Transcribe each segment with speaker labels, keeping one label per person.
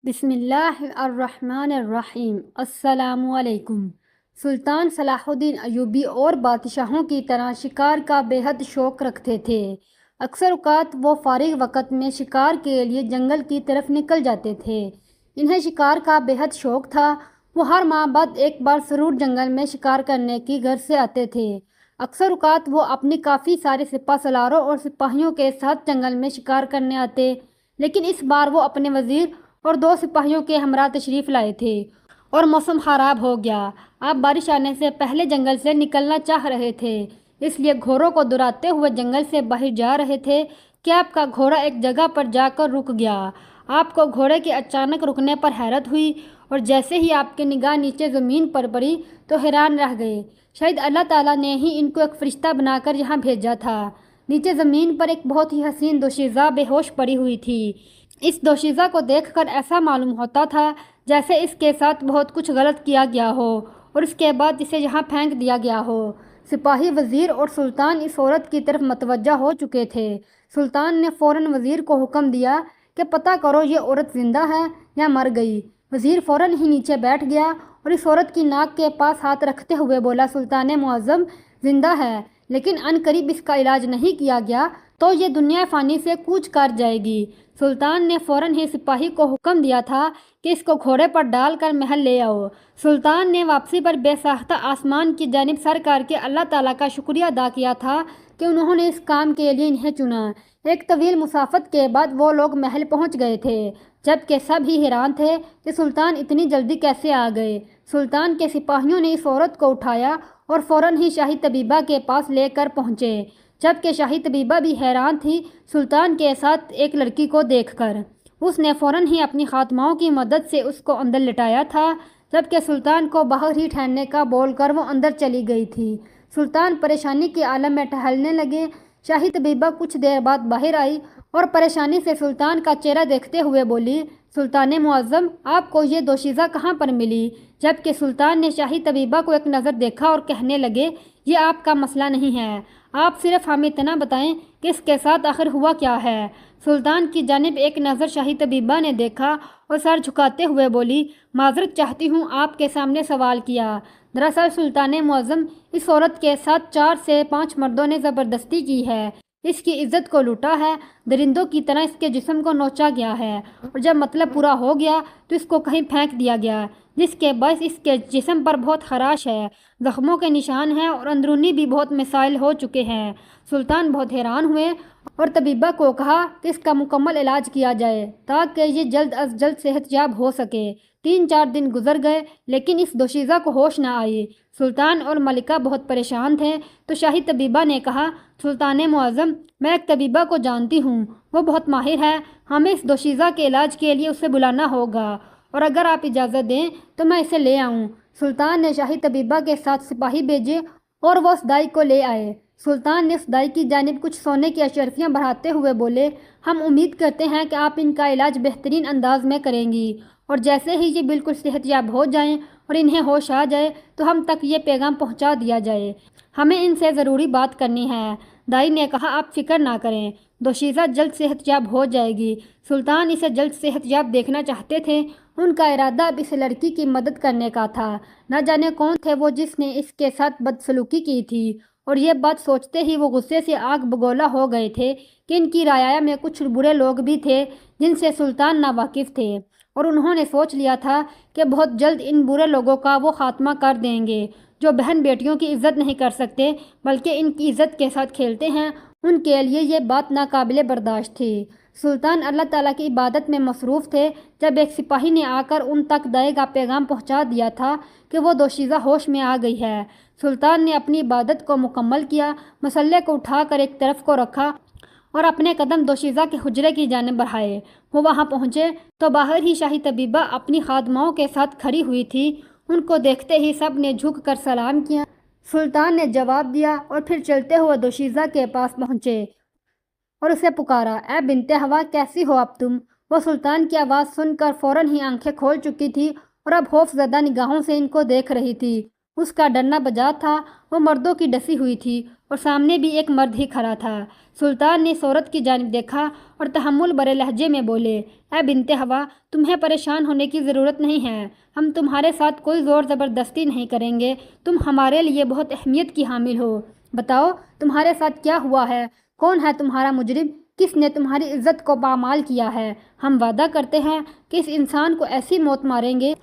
Speaker 1: بسم اللہ الرحمن الرحیم۔ السلام علیکم۔ سلطان صلاح الدین ایوبی اور بادشاہوں کی طرح شکار کا بے حد شوق رکھتے تھے۔ اکثر اوقات وہ فارغ وقت میں شکار کے لیے جنگل کی طرف نکل جاتے تھے۔ انہیں شکار کا بے حد شوق تھا۔ وہ ہر ماہ بعد ایک بار ضرور جنگل میں شکار کرنے کی غرض سے آتے تھے۔ اکثر اوقات وہ اپنی کافی سارے سپہ سالاروں اور سپاہیوں کے ساتھ جنگل میں شکار کرنے آتے، لیکن اس بار وہ اپنے وزیر اور 2 سپاہیوں کے ہمراہ تشریف لائے تھے اور موسم خراب ہو گیا۔ آپ بارش آنے سے پہلے جنگل سے نکلنا چاہ رہے تھے، اس لیے گھوڑوں کو دوڑاتے ہوئے جنگل سے باہر جا رہے تھے کہ آپ کا گھوڑا ایک جگہ پر جا کر رک گیا۔ آپ کو گھوڑے کے اچانک رکنے پر حیرت ہوئی اور جیسے ہی آپ کی نگاہ نیچے زمین پر پڑی تو حیران رہ گئے۔ شاید اللہ تعالیٰ نے ہی ان کو ایک فرشتہ بنا کر یہاں بھیجا تھا۔ نیچے زمین پر ایک بہت ہی حسین دوشیزہ بے ہوش پڑی ہوئی تھی۔ اس دوشیزہ کو دیکھ کر ایسا معلوم ہوتا تھا جیسے اس کے ساتھ بہت کچھ غلط کیا گیا ہو اور اس کے بعد اسے یہاں پھینک دیا گیا ہو۔ سپاہی، وزیر اور سلطان اس عورت کی طرف متوجہ ہو چکے تھے۔ سلطان نے فوراً وزیر کو حکم دیا کہ پتہ کرو یہ عورت زندہ ہے یا مر گئی۔ وزیر فوراً ہی نیچے بیٹھ گیا اور اس عورت کی ناک کے پاس ہاتھ رکھتے ہوئے بولا، سلطان معظم، زندہ ہے، لیکن عن قریب اس کا علاج نہیں کیا گیا تو یہ دنیا فانی سے کوچ کر جائے گی۔ سلطان نے فوراً ہی سپاہی کو حکم دیا تھا کہ اس کو گھوڑے پر ڈال کر محل لے آؤ۔ سلطان نے واپسی پر بے ساختہ آسمان کی جانب سر کر کے اللہ تعالیٰ کا شکریہ ادا کیا تھا کہ انہوں نے اس کام کے لیے انہیں چنا۔ ایک طویل مسافت کے بعد وہ لوگ محل پہنچ گئے تھے، جبکہ سب ہی حیران تھے کہ سلطان اتنی جلدی کیسے آ گئے۔ سلطان کے سپاہیوں نے اس عورت کو اٹھایا اور فوراً ہی شاہی طبیبہ کے پاس لے کر پہنچے، جبکہ شاہی طبیبہ بھی حیران تھی سلطان کے ساتھ ایک لڑکی کو دیکھ کر۔ اس نے فوراً ہی اپنی خادماؤں کی مدد سے اس کو اندر لٹایا تھا، جبکہ سلطان کو باہر ہی ٹھہرنے کا بول کر وہ اندر چلی گئی تھی۔ سلطان پریشانی کے عالم میں ٹہلنے لگے۔ شاہی طبیبہ کچھ دیر بعد باہر آئی اور پریشانی سے سلطان کا چہرہ دیکھتے ہوئے بولی، سلطان معظم، آپ کو یہ دوشیزہ کہاں پر ملی؟ جبکہ سلطان نے شاہی طبیبہ کو ایک نظر دیکھا اور کہنے لگے، یہ آپ کا مسئلہ نہیں ہے، آپ صرف ہمیں اتنا بتائیں کہ اس کے ساتھ آخر ہوا کیا ہے۔ سلطان کی جانب ایک نظر شاہی طبیبہ نے دیکھا اور سر جھکاتے ہوئے بولی، معذرت چاہتی ہوں، آپ کے سامنے سوال کیا۔ دراصل سلطان معظم، اس عورت کے ساتھ 4 سے 5 مردوں نے زبردستی کی ہے، اس کی عزت کو لوٹا ہے، درندوں کی طرح اس کے جسم کو نوچا گیا ہے اور جب مطلب پورا ہو گیا تو اس کو کہیں پھینک دیا گیا، جس کے باعث اس کے جسم پر بہت خراش ہے، زخموں کے نشان ہیں اور اندرونی بھی بہت مسائل ہو چکے ہیں۔ سلطان بہت حیران ہوئے اور طبیبہ کو کہا کہ اس کا مکمل علاج کیا جائے تاکہ یہ جلد از جلد صحت یاب ہو سکے۔ 3-4 دن گزر گئے لیکن اس دوشیزہ کو ہوش نہ آئی۔ سلطان اور ملکہ بہت پریشان تھے تو شاہی طبیبہ نے کہا، سلطان معظم، میں ایک طبیبہ کو جانتی ہوں، وہ بہت ماہر ہے، ہمیں اس دوشیزہ کے علاج کے لیے اسے بلانا ہوگا اور اگر آپ اجازت دیں تو میں اسے لے آؤں۔ سلطان نے شاہی طبیبہ کے ساتھ سپاہی بھیجے اور وہ اس دائی کو لے آئے۔ سلطان نے اس دائی کی جانب کچھ سونے کی اشرفیاں بڑھاتے ہوئے بولے، ہم امید کرتے ہیں کہ آپ ان کا علاج بہترین انداز میں کریں گی اور جیسے ہی یہ بالکل صحت یاب ہو جائیں اور انہیں ہوش آ جائے تو ہم تک یہ پیغام پہنچا دیا جائے، ہمیں ان سے ضروری بات کرنی ہے۔ دائی نے کہا، آپ فکر نہ کریں، دوشیزہ جلد صحت یاب ہو جائے گی۔ سلطان اسے جلد صحت یاب دیکھنا چاہتے تھے۔ ان کا ارادہ اب اس لڑکی کی مدد کرنے کا تھا۔ نہ جانے کون تھے وہ جس نے اس کے ساتھ بدسلوکی کی تھی اور یہ بات سوچتے ہی وہ غصے سے آگ بگولا ہو گئے تھے کہ ان کی رعایا میں کچھ برے لوگ بھی تھے جن سے سلطان ناواقف تھے اور انہوں نے سوچ لیا تھا کہ بہت جلد ان برے لوگوں کا وہ خاتمہ کر دیں گے جو بہن بیٹیوں کی عزت نہیں کر سکتے بلکہ ان کی عزت کے ساتھ کھیلتے ہیں۔ ان کے لیے یہ بات ناقابل برداشت تھی۔ سلطان اللہ تعالیٰ کی عبادت میں مصروف تھے جب ایک سپاہی نے آ کر ان تک دائی کا پیغام پہنچا دیا تھا کہ وہ دوشیزہ ہوش میں آ گئی ہے۔ سلطان نے اپنی عبادت کو مکمل کیا، مسلح کو اٹھا کر ایک طرف کو رکھا اور اپنے قدم دوشیزہ کے حجرے کی جانب بڑھائے۔ وہ وہاں پہنچے تو باہر ہی شاہی طبیبہ اپنی خادماؤں کے ساتھ کھڑی ہوئی تھی۔ ان کو دیکھتے ہی سب نے جھک کر سلام کیا۔ سلطان نے جواب دیا اور پھر چلتے ہوئے دوشیزہ کے پاس پہنچے اور اسے پکارا، اے بنت ہوا، کیسی ہو اب تم؟ وہ سلطان کی آواز سن کر فوراً ہی آنکھیں کھول چکی تھی اور اب خوف زدہ نگاہوں سے ان کو دیکھ رہی تھی۔ اس کا ڈرنا بجا تھا، وہ مردوں کی ڈسی ہوئی تھی اور سامنے بھی ایک مرد ہی کھڑا تھا۔ سلطان نے اس عورت کی جانب دیکھا اور تحمل بھرے لہجے میں بولے، اے بنت ہوا، تمہیں پریشان ہونے کی ضرورت نہیں ہے، ہم تمہارے ساتھ کوئی زور زبردستی نہیں کریں گے، تم ہمارے لیے بہت اہمیت کی حامل ہو۔ بتاؤ تمہارے ساتھ کیا ہوا ہے، کون ہے تمہارا مجرم، کس نے تمہاری عزت کو پامال کیا ہے؟ ہم وعدہ کرتے ہیں کہ اس انسان کو ایسی موت ماریں گے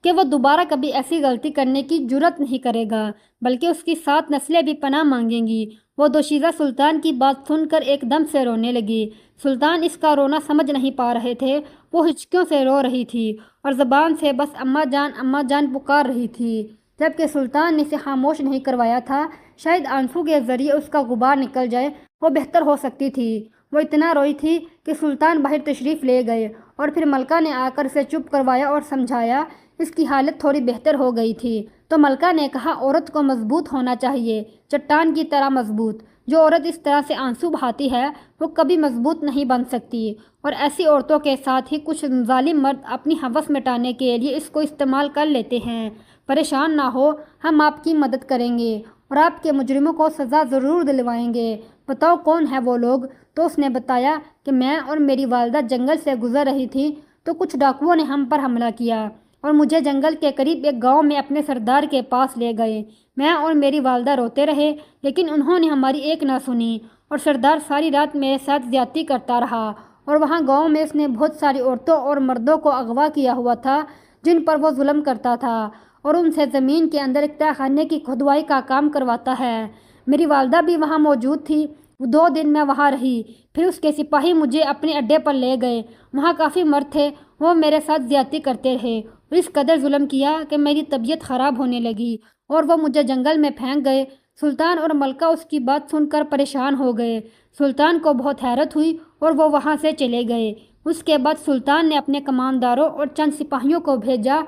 Speaker 1: کہ وہ دوبارہ کبھی ایسی غلطی کرنے کی جرت نہیں کرے گا، بلکہ اس کی 7 نسلیں بھی پناہ مانگیں گی۔ وہ دوشیزہ سلطان کی بات سن کر ایک دم سے رونے لگی۔ سلطان اس کا رونا سمجھ نہیں پا رہے تھے، وہ ہچکیوں سے رو رہی تھی اور زبان سے بس اماں جان پکار رہی تھی، جبکہ سلطان نے اسے خاموش نہیں کروایا تھا۔ شاید آنسو کے ذریعے اس کا غبار نکل جائے، وہ بہتر ہو سکتی تھی۔ وہ اتنا روئی تھی کہ سلطان باہر تشریف لے گئے اور پھر ملکہ نے آ کر اسے چپ کروایا اور سمجھایا۔ اس کی حالت تھوڑی بہتر ہو گئی تھی تو ملکہ نے کہا، عورت کو مضبوط ہونا چاہیے، چٹان کی طرح مضبوط۔ جو عورت اس طرح سے آنسو بہاتی ہے وہ کبھی مضبوط نہیں بن سکتی، اور ایسی عورتوں کے ساتھ ہی کچھ ظالم مرد اپنی ہوس مٹانے کے لیے اس کو استعمال کر لیتے ہیں۔ پریشان نہ ہو، ہم آپ کی مدد کریں گے اور آپ کے مجرموں کو سزا ضرور دلوائیں گے۔ بتاؤ کون ہے وہ لوگ؟ تو اس نے بتایا کہ میں اور میری والدہ جنگل سے گزر رہی تھی تو کچھ ڈاکوؤں نے ہم پر حملہ کیا اور مجھے جنگل کے قریب ایک گاؤں میں اپنے سردار کے پاس لے گئے۔ میں اور میری والدہ روتے رہے لیکن انہوں نے ہماری ایک نہ سنی، اور سردار ساری رات میرے ساتھ زیادتی کرتا رہا، اور وہاں گاؤں میں اس نے بہت ساری عورتوں اور مردوں کو اغوا کیا ہوا تھا جن پر وہ ظلم کرتا تھا، اور ان سے زمین کے اندر ایک تہہ خانے کی کھدوائی کا کام کرواتا ہے۔ میری والدہ بھی وہاں موجود تھی۔ 2 دن میں وہاں رہی، پھر اس کے سپاہی مجھے اپنے اڈے پر لے گئے۔ وہاں کافی مرد تھے، وہ میرے ساتھ زیادتی کرتے رہے اور اس قدر ظلم کیا کہ میری طبیعت خراب ہونے لگی اور وہ مجھے جنگل میں پھینک گئے۔ سلطان اور ملکہ اس کی بات سن کر پریشان ہو گئے۔ سلطان کو بہت حیرت ہوئی اور وہ وہاں سے چلے گئے۔ اس کے بعد سلطان نے اپنے کمانداروں اور چند سپاہیوں کو بھیجا۔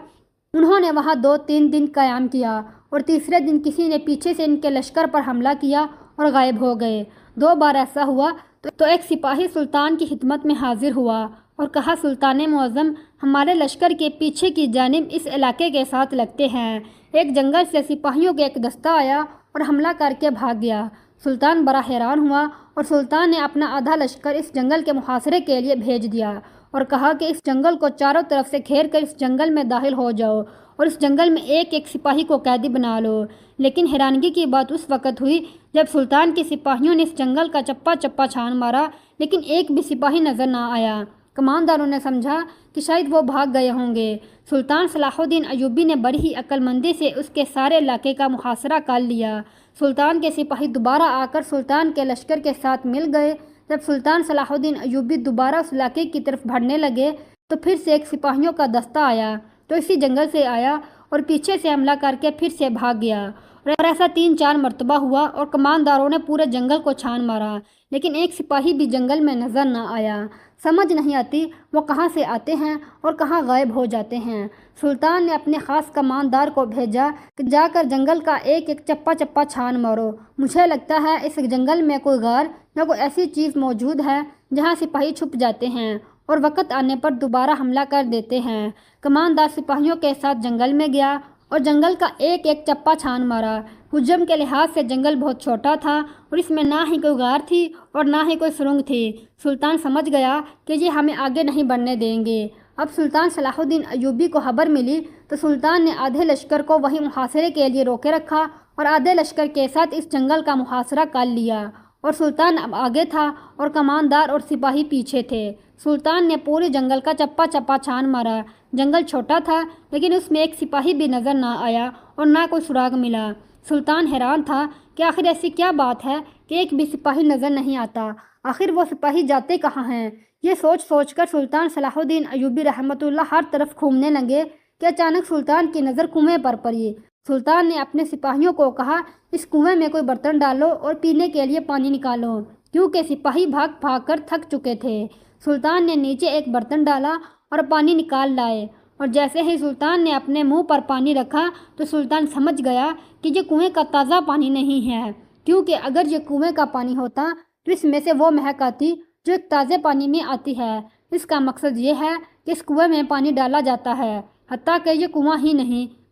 Speaker 1: انہوں نے وہاں 2-3 دن قیام کیا اور تیسرے دن کسی نے پیچھے سے ان کے لشکر پر حملہ کیا اور غائب ہو گئے۔ 2 بار ایسا ہوا تو ایک سپاہی سلطان کی خدمت میں حاضر ہوا اور کہا، سلطان معظم، ہمارے لشکر کے پیچھے کی جانب اس علاقے کے ساتھ لگتے ہیں۔ ایک جنگل سے سپاہیوں کا ایک دستہ آیا اور حملہ کر کے بھاگ گیا۔ سلطان بڑا حیران ہوا اور سلطان نے اپنا آدھا لشکر اس جنگل کے محاصرے کے لیے بھیج دیا اور کہا کہ اس جنگل کو چاروں طرف سے گھیر کر اس جنگل میں داخل ہو جاؤ اور اس جنگل میں ایک ایک سپاہی کو قیدی بنا لو۔ لیکن حیرانگی کی بات اس وقت ہوئی جب سلطان کے سپاہیوں نے اس جنگل کا چپا چپا چھان مارا لیکن ایک بھی سپاہی نظر نہ آیا۔ کمانداروں نے سمجھا کہ شاید وہ بھاگ گئے ہوں گے۔ سلطان صلاح الدین ایوبی نے بڑی ہی عقل مندی سے اس کے سارے علاقے کا محاصرہ کر لیا۔ سلطان کے سپاہی دوبارہ آ کر سلطان کے لشکر کے ساتھ مل گئے۔ جب سلطان صلاح الدین ایوبی دوبارہ اس علاقے کی طرف بڑھنے لگے تو پھر سے ایک سپاہیوں کا دستہ آیا تو اسی جنگل سے آیا اور پیچھے سے حملہ کر کے پھر سے بھاگ گیا، اور ایسا 3-4 مرتبہ ہوا اور کمانداروں نے پورے جنگل کو چھان مارا لیکن ایک سپاہی بھی جنگل میں نظر نہ آیا۔ سمجھ نہیں آتی وہ کہاں سے آتے ہیں اور کہاں غائب ہو جاتے ہیں۔ سلطان نے اپنے خاص کماندار کو بھیجا کہ جا کر جنگل کا ایک ایک چپا چپا چھان مارو۔ مجھے لگتا ہے اس جنگل میں کوئی غار یا کوئی ایسی چیز موجود ہے جہاں سپاہی چھپ جاتے ہیں اور وقت آنے پر دوبارہ حملہ کر دیتے ہیں۔ کماندار سپاہیوں کے ساتھ جنگل میں گیا اور جنگل کا ایک ایک چپا چھان مارا۔ حجم کے لحاظ سے جنگل بہت چھوٹا تھا اور اس میں نہ ہی کوئی غار تھی اور نہ ہی کوئی سرنگ تھی۔ سلطان سمجھ گیا کہ یہ ہمیں آگے نہیں بڑھنے دیں گے۔ اب سلطان صلاح الدین ایوبی کو خبر ملی تو سلطان نے آدھے لشکر کو وہی محاصرے کے لیے روکے رکھا اور آدھے لشکر کے ساتھ اس جنگل کا محاصرہ کر لیا، اور سلطان اب آگے تھا اور کماندار اور سپاہی پیچھے تھے۔ سلطان نے پورے جنگل کا چپا چپا چھان مارا۔ جنگل چھوٹا تھا لیکن اس میں ایک سپاہی بھی نظر نہ آیا اور نہ کوئی سراغ ملا۔ سلطان حیران تھا کہ آخر ایسی کیا بات ہے کہ ایک بھی سپاہی نظر نہیں آتا، آخر وہ سپاہی جاتے کہاں ہیں؟ یہ سوچ کر سلطان صلاح الدین ایوبی رحمۃ اللہ ہر طرف گھومنے لگے کہ اچانک سلطان کی نظر کنویں پر پڑی۔ سلطان نے اپنے سپاہیوں کو کہا، اس کنویں میں کوئی برتن ڈالو اور پینے کے لیے پانی نکالو، کیونکہ سپاہی بھاگ بھاگ کر تھک چکے تھے۔ سلطان نے نیچے ایک برتن ڈالا اور پانی نکال لائے، اور جیسے ہی سلطان نے اپنے منہ پر پانی رکھا تو سلطان سمجھ گیا کہ یہ کنویں کا تازہ پانی نہیں ہے، کیونکہ اگر یہ کنویں کا پانی ہوتا تو اس میں سے وہ مہک آتی جو ایک تازے پانی میں آتی ہے۔ اس کا مقصد یہ ہے کہ اس کنویں میں پانی ڈالا جاتا ہے، حتیٰ کہ یہ کنواں ہی نہیں